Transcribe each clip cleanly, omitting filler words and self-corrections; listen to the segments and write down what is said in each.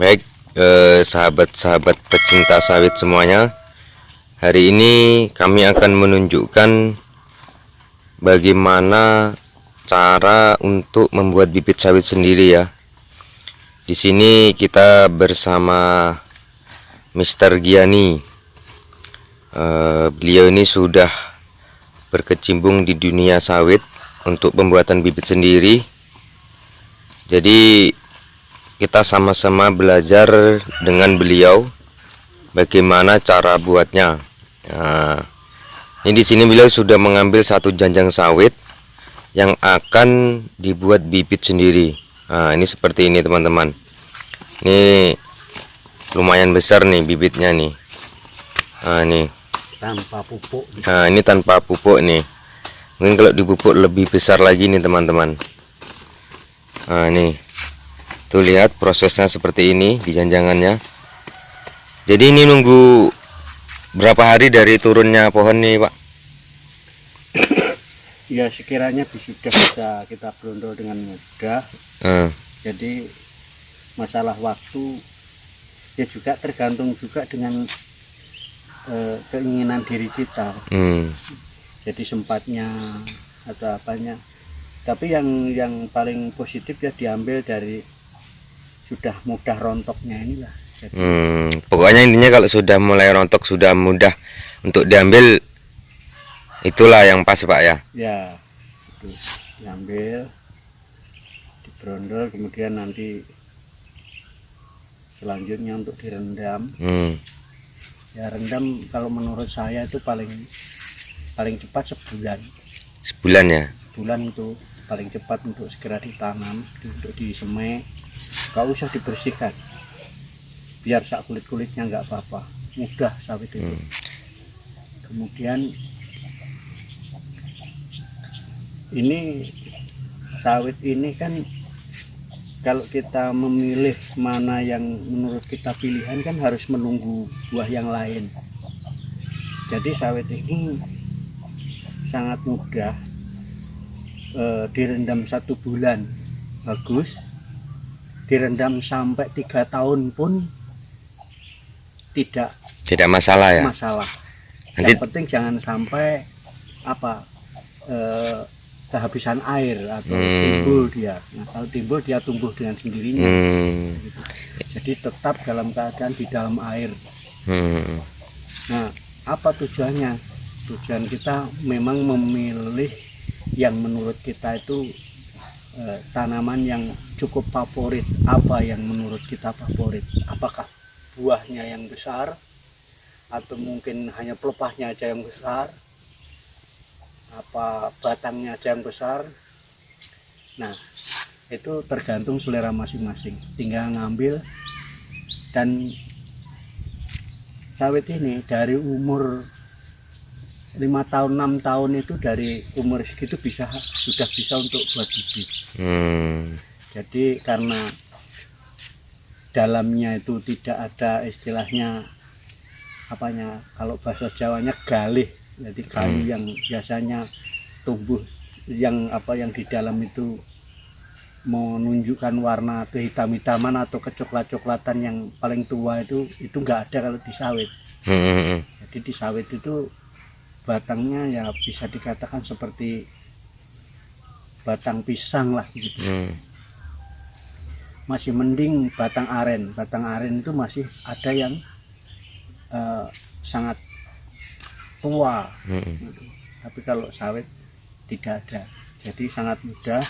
Baik, sahabat-sahabat pecinta sawit semuanya, hari ini kami akan menunjukkan bagaimana cara untuk membuat bibit sawit sendiri ya. Di sini kita bersama Mr. Giani. Beliau ini sudah berkecimpung di dunia sawit untuk pembuatan bibit sendiri. Jadi kita sama-sama belajar dengan beliau bagaimana cara buatnya. Nah, ini di sini beliau sudah mengambil satu janjang sawit yang akan dibuat bibit sendiri. Nah, ini seperti ini teman-teman. Ini lumayan besar nih bibitnya nih. Nah, ini tanpa pupuk. Nah, ini tanpa pupuk nih. Mungkin kalau dipupuk lebih besar lagi nih teman-teman. Nah, ini tuh lihat prosesnya seperti ini di janjangannya. Jadi ini nunggu berapa hari dari turunnya pohon nih Pak? Ya sekiranya sudah bisa kita berondol dengan mudah. Jadi masalah waktu ya juga tergantung juga dengan keinginan diri kita. Jadi sempatnya atau apanya. Tapi yang paling positif ya diambil dari sudah mudah rontoknya inilah. Jadi, pokoknya intinya kalau sudah mulai rontok, sudah mudah untuk diambil, itulah yang pas Pak ya. Ya, itu diambil, diberondol, kemudian nanti selanjutnya untuk direndam. Ya rendam kalau menurut saya itu paling cepat sebulan. Sebulan ya? Sebulan itu paling cepat untuk segera ditanam, untuk disemai. Gak usah dibersihkan, biar sak kulit-kulitnya nggak apa-apa, mudah sawit itu. Kemudian ini sawit ini kan kalau kita memilih mana yang menurut kita pilihan kan harus menunggu buah yang lain. Jadi sawit ini sangat mudah, direndam 1 bulan bagus, direndam sampai 3 tahun pun tidak masalah ya. Nanti, yang penting jangan sampai kehabisan air atau timbul dia. Nah, kalau timbul dia tumbuh dengan sendirinya. Gitu. Jadi tetap dalam keadaan di dalam air. Nah, apa tujuannya? Tujuan kita memang memilih yang menurut kita itu tanaman yang cukup favorit. Apa yang menurut kita favorit? Apakah buahnya yang besar atau mungkin hanya pelepahnya aja yang besar, apa batangnya aja yang besar? Nah, itu tergantung selera masing-masing, tinggal ngambil. Dan sawit ini dari umur 5 tahun 6 tahun itu, dari umur segitu sudah bisa untuk buat bibit. Jadi karena dalamnya itu tidak ada istilahnya kalau bahasa Jawanya galih. Jadi kayu yang biasanya tumbuh yang di dalam itu menunjukkan warna kehitam-hitaman atau kecoklat-coklatan yang paling tua itu nggak ada kalau di sawit. Jadi di sawit itu batangnya ya bisa dikatakan seperti batang pisang lah gitu. Masih mending batang aren. Batang aren itu masih ada yang sangat tua. Tapi kalau sawit tidak ada. Jadi sangat mudah.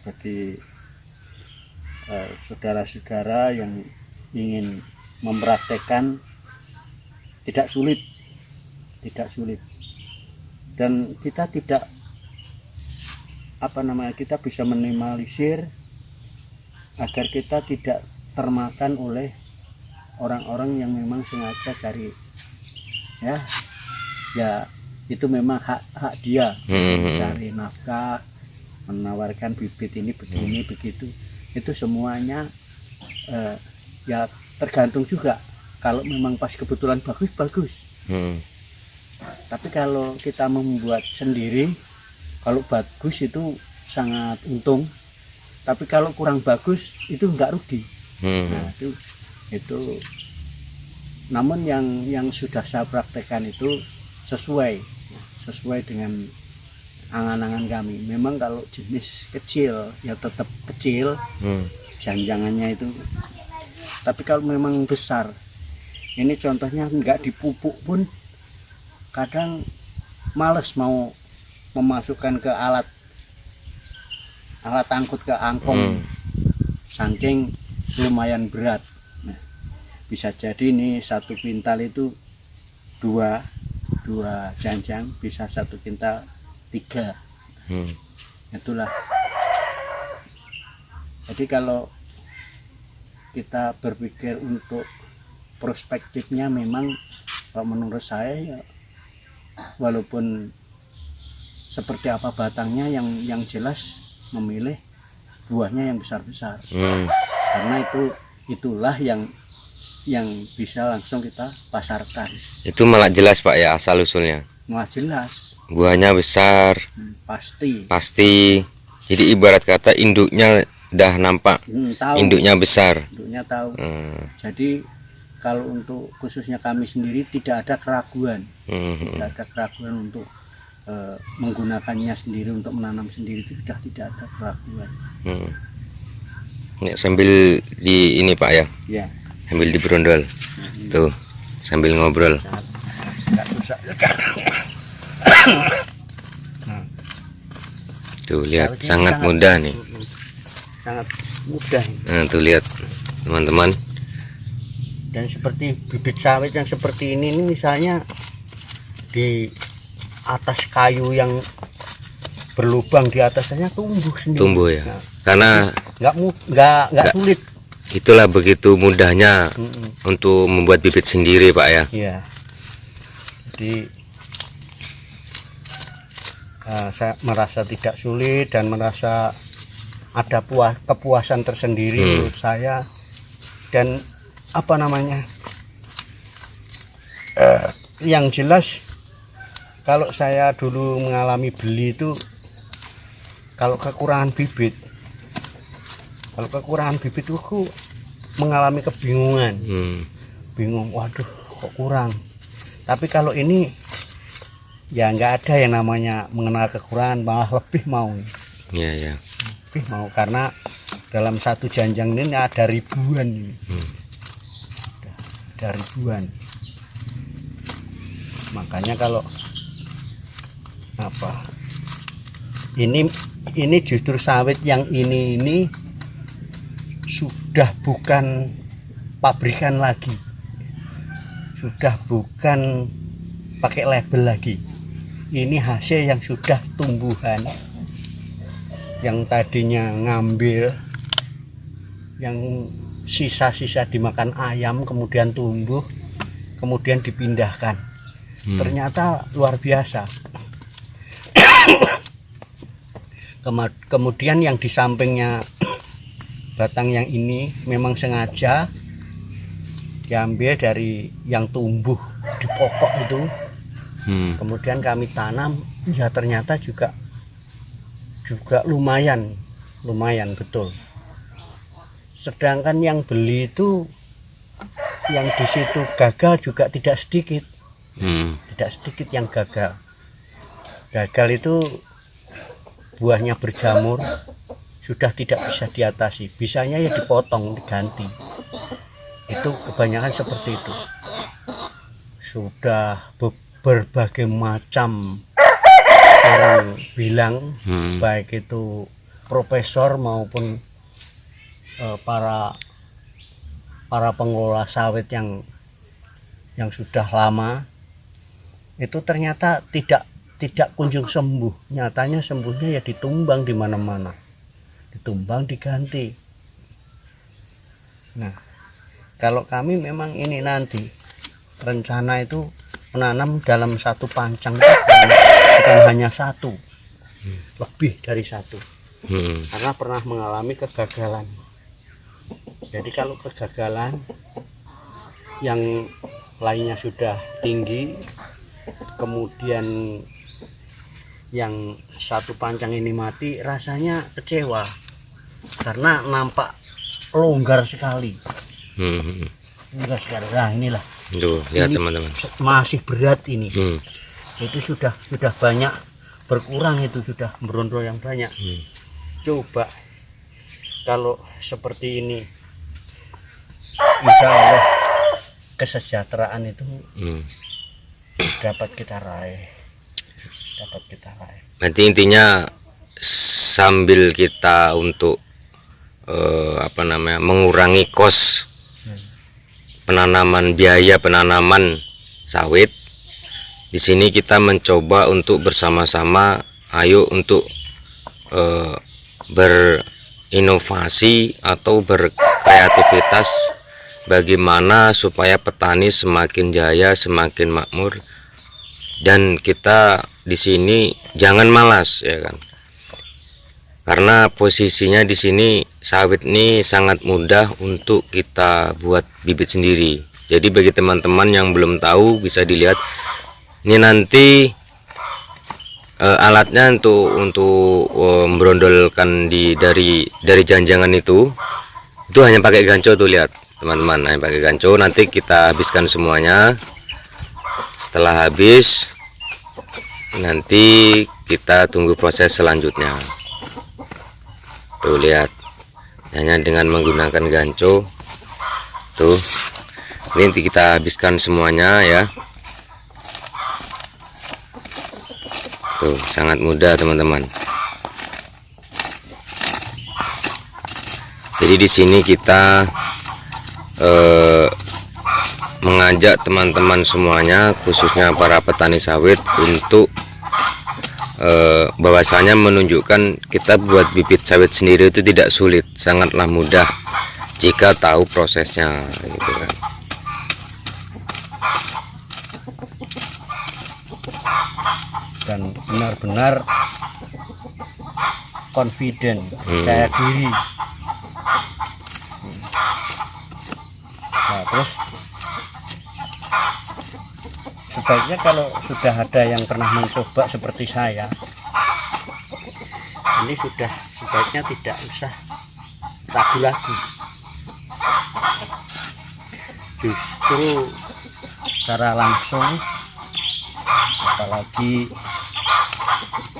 Bagi saudara-saudara yang ingin mempraktekkan, tidak sulit, dan kita tidak kita bisa minimalisir agar kita tidak termakan oleh orang-orang yang memang sengaja cari ya itu memang hak dia cari nafkah, menawarkan bibit ini begini begitu. Itu semuanya ya tergantung juga. Kalau memang pas kebetulan bagus. Tapi kalau kita membuat sendiri, kalau bagus itu sangat untung. Tapi kalau kurang bagus itu enggak rugi. Nah, itu namun yang sudah saya praktekkan itu sesuai dengan angan-angan kami. Memang kalau jenis kecil ya tetap kecil janjangannya itu, tapi kalau memang besar, ini contohnya nggak dipupuk pun kadang males mau memasukkan ke alat angkut ke angkong, saking lumayan berat. Nah, bisa jadi ini satu pintal itu dua janjang, bisa satu pintal 3. Itulah. Jadi kalau kita berpikir untuk prospektifnya, memang kalau menurut saya ya, walaupun seperti apa batangnya, yang jelas memilih buahnya yang besar-besar. Karena itulah yang bisa langsung kita pasarkan. Itu malah jelas Pak ya asal usulnya. Malah jelas. Buahnya besar. Pasti. Jadi ibarat kata induknya dah nampak. Tahu. Induknya besar. Induknya tahu. Jadi kalau untuk khususnya kami sendiri tidak ada keraguan. Tidak ada keraguan untuk menggunakannya sendiri, untuk menanam sendiri, itu sudah tidak ada keraguan. Ya, sambil di ini Pak ya. Ya. Sambil diberondol. Tuh, sambil ngobrol. Tuh lihat, sangat mudah nih. Sangat mudah. Nah, tuh lihat teman-teman. Dan seperti bibit sawit yang seperti ini misalnya di atas kayu yang berlubang di atasnya tumbuh sendiri. Tumbuh ya. Nah, karena nggak sulit. Itulah begitu mudahnya untuk membuat bibit sendiri Pak ya. Iya. Jadi saya merasa tidak sulit dan merasa ada kepuasan tersendiri menurut saya. Dan apa namanya, yang jelas kalau saya dulu mengalami beli itu, kalau kekurangan bibit itu aku mengalami kebingungan. Bingung, waduh kok kurang. Tapi kalau ini ya nggak ada yang namanya mengenal kekurangan, malah lebih mau. Iya. Lebih mau, karena dalam satu janjang ini ada ribuan ini. Ada ribuan. Makanya kalau ini justru sawit yang ini sudah bukan pabrikan lagi, sudah bukan pakai label lagi. Ini hasil yang sudah tumbuhan, yang tadinya ngambil, yang sisa-sisa dimakan ayam, kemudian tumbuh, kemudian dipindahkan. Ternyata luar biasa. Kemudian yang di sampingnya batang yang ini memang sengaja diambil dari yang tumbuh di pokok itu. Kemudian kami tanam, ya ternyata juga lumayan betul. Sedangkan yang beli itu, yang di situ gagal juga tidak sedikit. Tidak sedikit yang gagal. Gagal itu buahnya berjamur, sudah tidak bisa diatasi, bisanya ya dipotong, diganti. Itu kebanyakan seperti itu. Sudah berbagai macam orang bilang, baik itu profesor maupun para pengelola sawit yang sudah lama, itu ternyata tidak kunjung sembuh. Nyatanya sembuhnya ya ditumbang di mana-mana, ditumbang, diganti. Nah, kalau kami memang ini nanti rencana itu menanam dalam satu pancang, bukan hanya satu, lebih dari satu. Karena pernah mengalami kegagalan. Jadi kalau kegagalan, yang lainnya sudah tinggi, kemudian yang satu pancang ini mati, rasanya kecewa karena nampak longgar sekali. Hmm. Longgar sekali. Nah inilah. Tuh, lihat Ini teman-teman. masih berat ini. Hmm. Itu sudah banyak berkurang, itu sudah berondol yang banyak. Coba kalau seperti ini, insya Allah kesejahteraan itu dapat kita raih. Nanti intinya sambil kita untuk mengurangi kos penanaman, biaya penanaman sawit, di sini kita mencoba untuk bersama-sama, ayo untuk berinovasi atau berkreativitas bagaimana supaya petani semakin jaya, semakin makmur, dan kita di sini jangan malas, ya kan? Karena posisinya di sini sawit ini sangat mudah untuk kita buat bibit sendiri. Jadi bagi teman-teman yang belum tahu bisa dilihat. Ini nanti alatnya untuk merondolkan dari janjangan itu hanya pakai ganco tuh, lihat teman-teman, hanya pakai ganco. Nanti kita habiskan semuanya. Setelah habis nanti kita tunggu proses selanjutnya. Tuh lihat, hanya dengan menggunakan ganco. Tuh, ini nanti kita habiskan semuanya ya. Tuh, sangat mudah teman-teman. Jadi di sini kita mengajak teman-teman semuanya, khususnya para petani sawit, untuk bahwasanya menunjukkan kita buat bibit sawit sendiri itu tidak sulit, sangatlah mudah jika tahu prosesnya, gitu kan. Dan benar-benar confident, percaya diri. Nah, terus sebaiknya kalau sudah ada yang pernah mencoba seperti saya, ini sudah sebaiknya tidak usah ragu lagi. Justru secara langsung, apalagi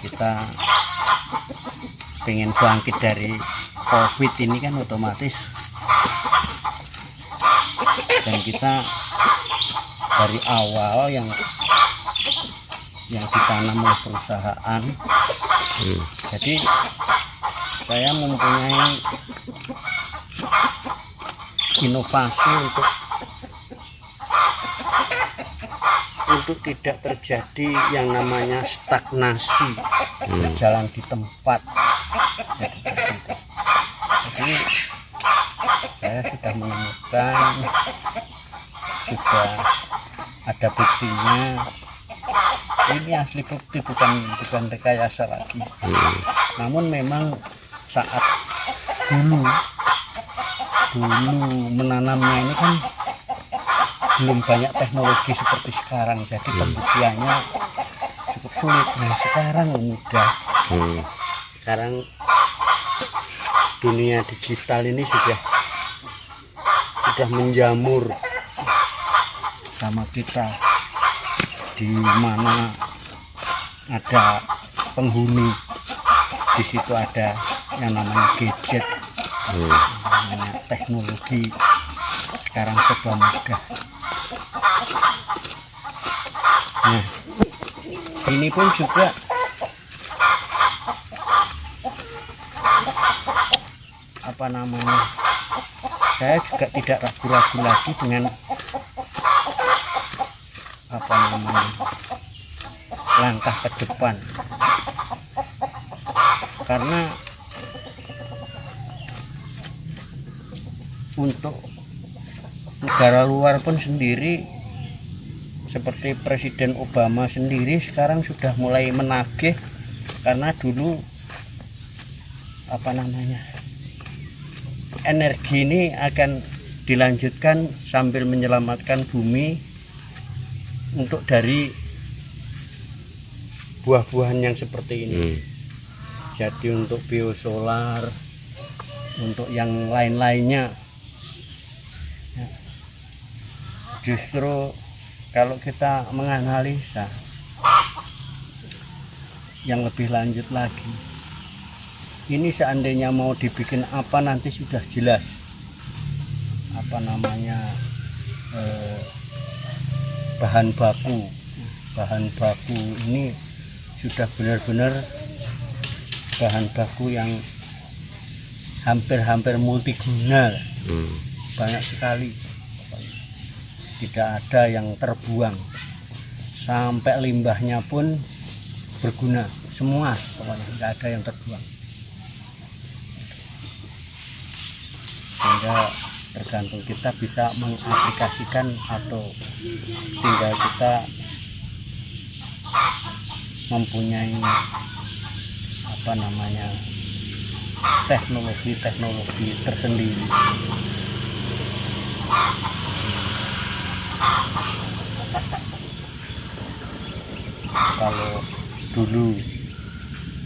kita pengen bangkit dari COVID ini kan, otomatis dan kita dari awal yang ditanam oleh perusahaan. Jadi saya mempunyai inovasi untuk tidak terjadi yang namanya stagnasi, berjalan di tempat. Jadi saya sudah menemukan, sudah ada buktinya. Ini asli bukti, bukan rekayasa lagi. Namun memang saat dulu menanamnya ini kan belum banyak teknologi seperti sekarang, jadi pembuktiannya cukup sulit. Nah, sekarang mudah. Sekarang dunia digital ini sudah menjamur sama kita, di mana ada penghuni, di situ ada yang namanya gadget, namanya teknologi. Sekarang serba mudah. Nah, ini pun juga saya juga tidak ragu-ragu lagi dengan langkah ke depan, karena untuk negara luar pun sendiri, seperti Presiden Obama sendiri sekarang sudah mulai menagih, karena dulu energi ini akan dilanjutkan sambil menyelamatkan bumi untuk dari buah-buahan yang seperti ini. Jadi untuk biosolar, untuk yang lain-lainnya. Justru kalau kita menganalisa yang lebih lanjut lagi, ini seandainya mau dibikin apa nanti sudah jelas apa namanya bahan baku ini sudah benar-benar bahan baku yang hampir multiguna, banyak sekali, tidak ada yang terbuang, sampai limbahnya pun berguna semua, pokoknya tidak ada yang terbuang. Sehingga tergantung kita bisa mengaplikasikan atau tinggal kita mempunyai apa namanya teknologi tersendiri. Kalau dulu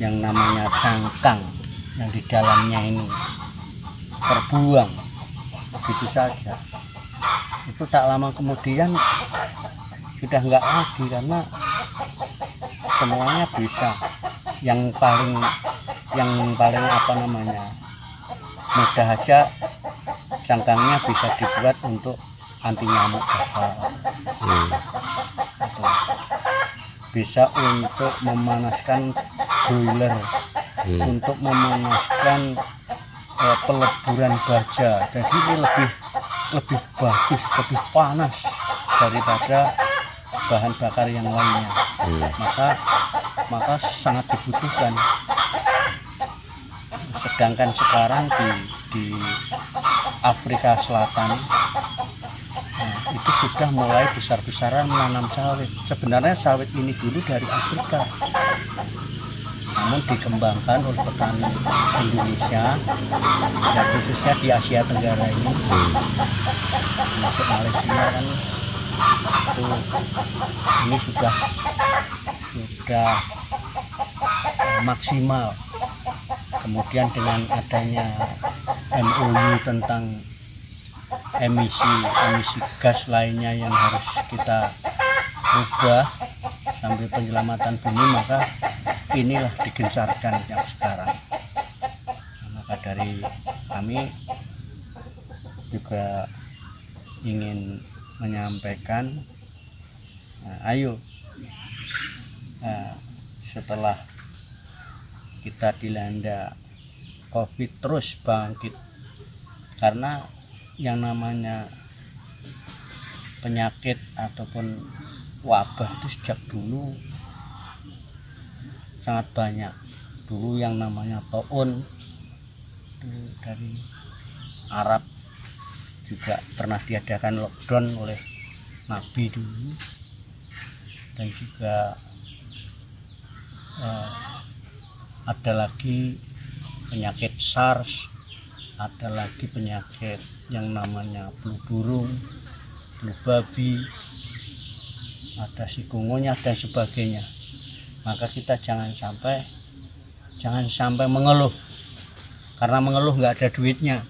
yang namanya cangkang yang di dalamnya ini terbuang begitu saja, itu tak lama kemudian sudah enggak lagi, karena semuanya bisa. Yang paling apa namanya mudah aja, cangkangnya bisa dibuat untuk anti nyamuk bakar, bisa untuk memanaskan boiler, untuk memanaskan peleburan baja. Jadi ini lebih bagus, lebih panas daripada bahan bakar yang lainnya. Maka sangat dibutuhkan. Sedangkan sekarang di Afrika Selatan, itu sudah mulai besar-besaran menanam sawit. Sebenarnya sawit ini dulu dari Afrika, namun dikembangkan oleh petani Indonesia, dan khususnya di Asia Tenggara ini, termasuk Malaysia kan, ini sudah maksimal. Kemudian dengan adanya MOU tentang emisi gas lainnya yang harus kita ubah sambil penyelamatan bumi, maka inilah digencarkan yang sekarang. Maka dari kami juga ingin menyampaikan, ayo setelah kita dilanda COVID terus bangkit, karena yang namanya penyakit ataupun wabah itu sejak dulu sangat banyak. Dulu yang namanya taun dari Arab juga pernah diadakan lockdown oleh Nabi dulu, dan juga ada lagi penyakit SARS, ada lagi penyakit yang namanya flu burung, flu babi, ada sikungunya dan sebagainya. Maka kita jangan sampai mengeluh, karena mengeluh nggak ada duitnya,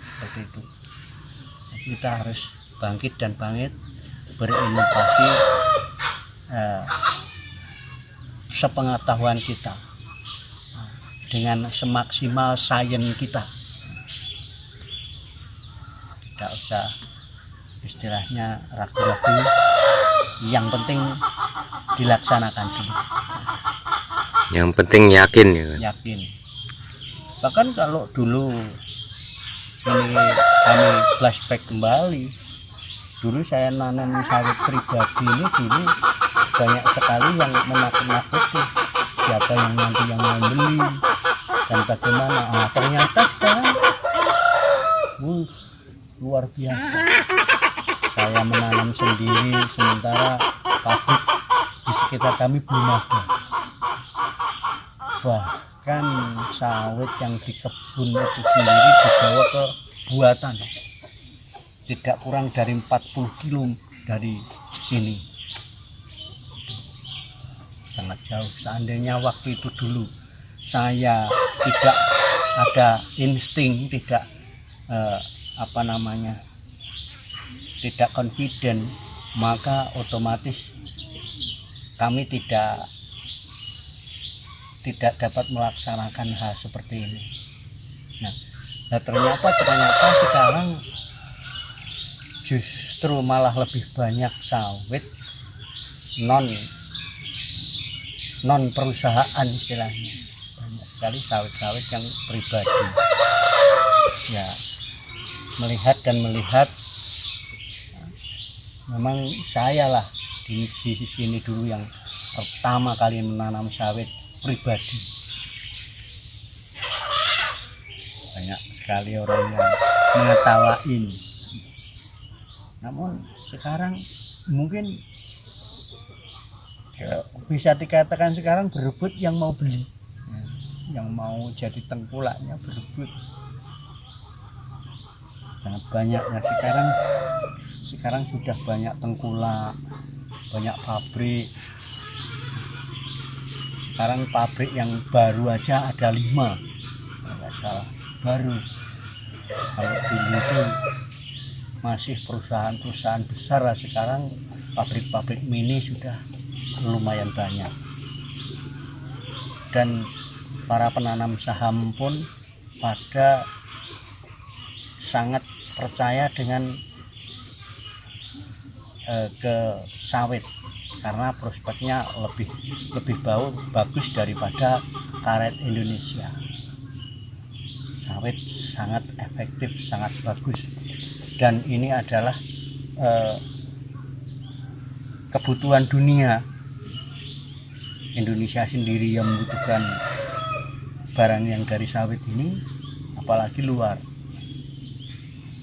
seperti itu. Jadi kita harus bangkit berinovasi sepengetahuan kita, dengan semaksimal sains kita. Tidak usah istilahnya ragu-ragu, yang penting dilaksanakan dulu. Yang penting yakin ya kan? Yakin. Bahkan kalau dulu ini kami flashback kembali, dulu saya nanam sawit pribadi ini dulu banyak sekali yang menakut-nakuti siapa yang nanti yang mau beli dan bagaimana. Ternyata sekarang luar biasa. Saya menanam sendiri, sementara pabrik di sekitar kami belum ada. Bahkan sawit yang di kebun itu sendiri dibawa ke buatan, tidak kurang dari 40 kilo dari sini. Sangat jauh. Seandainya waktu itu dulu saya tidak ada insting, tidak tidak confident, maka otomatis kami tidak dapat melaksanakan hal seperti ini. Nah, ternyata sekarang justru malah lebih banyak sawit non perusahaan istilahnya. Banyak sekali sawit-sawit yang pribadi. Ya, melihat memang saya lah di sini dulu yang pertama kali menanam sawit pribadi. Banyak sekali orang yang mengetawain, namun sekarang mungkin ya, bisa dikatakan sekarang berebut yang mau beli, yang mau jadi tengkulaknya berebut. Sangat banyaknya sekarang sudah banyak tengkulak, banyak pabrik. Sekarang pabrik yang baru aja ada 5, nggak salah, baru. Kalau dulu itu masih perusahaan-perusahaan besar, sekarang pabrik-pabrik mini sudah lumayan banyak. Dan para penanam saham pun pada sangat percaya dengan ke sawit karena prospeknya lebih bagus daripada karet Indonesia. Sawit sangat efektif, sangat bagus, dan ini adalah kebutuhan dunia. Indonesia sendiri yang membutuhkan barang yang dari sawit ini, apalagi luar.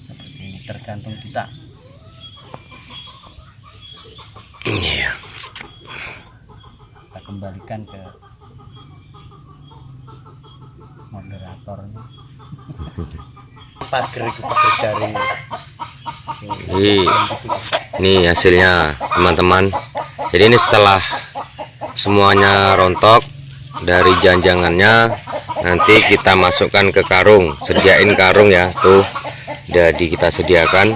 Seperti ini, tergantung kita. Iya. Kita kembalikan ke moderatornya. Pagar dari ini hasilnya teman-teman. Jadi ini setelah semuanya rontok dari janjangannya, nanti kita masukkan ke karung. Sediain karung ya, tuh jadi kita sediakan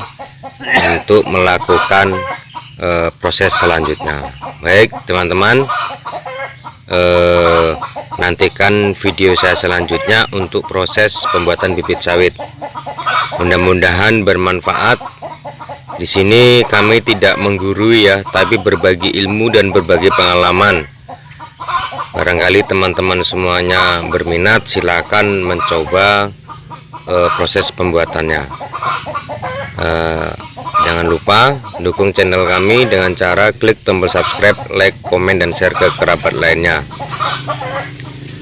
untuk melakukan proses selanjutnya. Baik teman-teman, nantikan video saya selanjutnya untuk proses pembuatan bibit sawit. Mudah-mudahan bermanfaat. Di sini kami tidak menggurui ya, tapi berbagi ilmu dan berbagi pengalaman. Barangkali teman-teman semuanya berminat, silakan mencoba proses pembuatannya. Jangan lupa dukung channel kami dengan cara klik tombol subscribe, like, komen, dan share ke kerabat lainnya.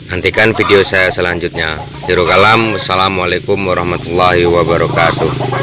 Nantikan video saya selanjutnya. Akhirul kalam, wassalamualaikum warahmatullahi wabarakatuh.